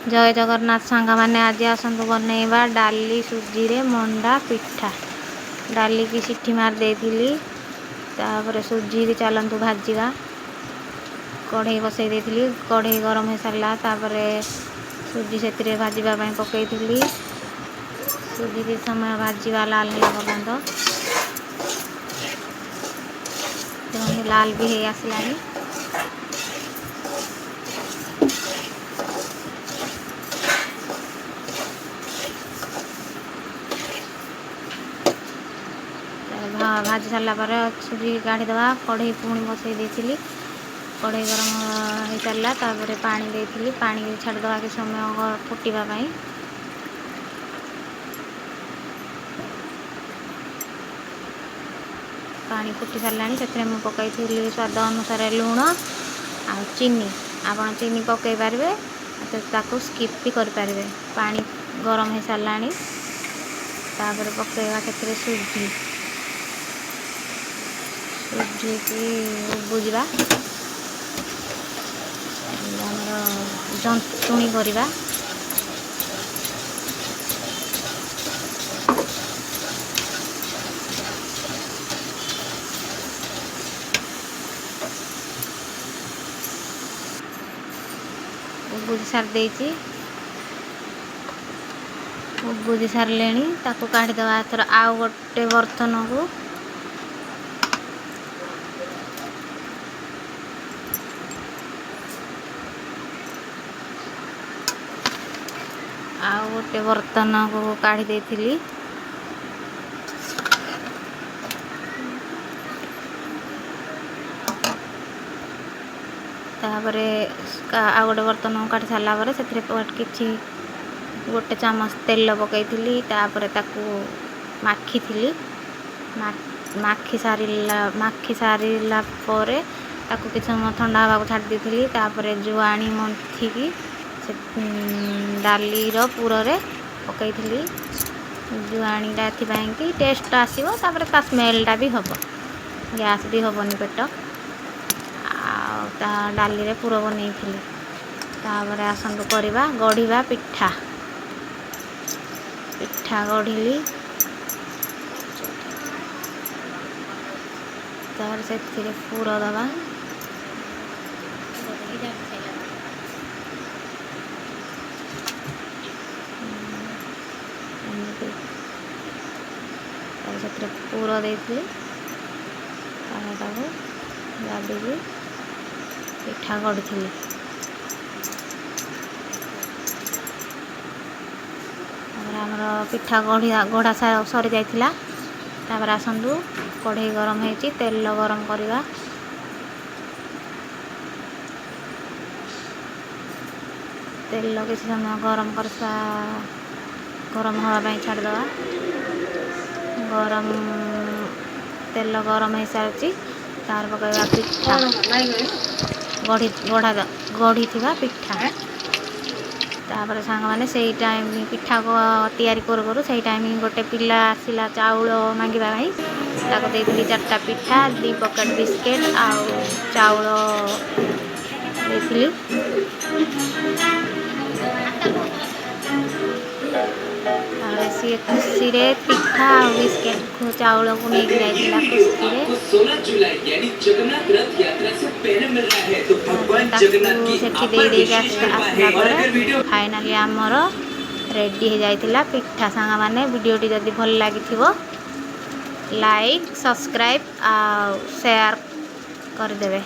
जय जगन्नाथ सांग मैंने आज आसतु बनैबा डाली सुजी रे मंडा पिठा। डाली की सीटी मार देती तापर सुजी चलतु भाजवा कढ़ई बसई देती कढ़ई गरम हो सारा तापर सुजी से भाजवाई पकई सुजी की समय भाजवा लाल है पर्यंत लाल भी हो आसला। भाजी सारा पर सुजी काढ़ीदवा कढ़ई पुणी बसई देती कढ़ई गरम हो सारा तापर पानी देती पानी छाड़दवा कि समय फुटापी पानी फुटी सारा से पकई स्वाद अनुसार लुण आ चीनी आप चीनी पकई पारे ताको स्किप भी करें। पानी गरम हो सारा तापर पकईवा के सुजी सुजी की बुझा जंतुणी करवा बुझी सारी बुझी सारे ताको काढ़ीदवा एथर आउ गोटे बर्तन को आउ गोटे बर्तन को काढ़ी देती तापर आ गोटे बर्तन को काढ़ी सारा कि गोटे चामच तेल पकई तापर ताकू माखी सारा पर ताकू कि समय ठंडा हवा छाड़ देती तापर जुआणी मंथिकी डाली पुर रे पकई जुआणीटा कि टेस्ट आसो तापर ता स्मेलटा भी हम गैस भी हेनी पेट आ डाली रे पुर बनई तापर आसतु करवा गढ़ीवा पिठा पिठा गढ़ी तापर से पुर दवा पुर देती गाड़ी पिठा गढ़ी आमर पिठा गढ़ा सरी जाइला तापर आसतु कढ़ई गरम हो तेल गरम करवा तेल किसी समय गरम हाँवाई छाड़दवा गरम तेल गरम हो सारी तार पकड़ा पिठा गढ़ी पिठा तापर सांग मैंने से टाइम पिठा को तैयारी करूँ से टाइम गोटे पिला आसला चाउल मांगवाई देती 4टा पिठा 2 पकेट बिस्किट आउ चाउल देती सी खुशी रे पिठा बिस्किट चाउल को लेकर जाइला खुशी फाइनाली आमर रेडी हो जाइला पिठा सांग मैंने वीडियोटी जदि भल लगी लाइक सब्सक्राइब आ शेयर करदेवे।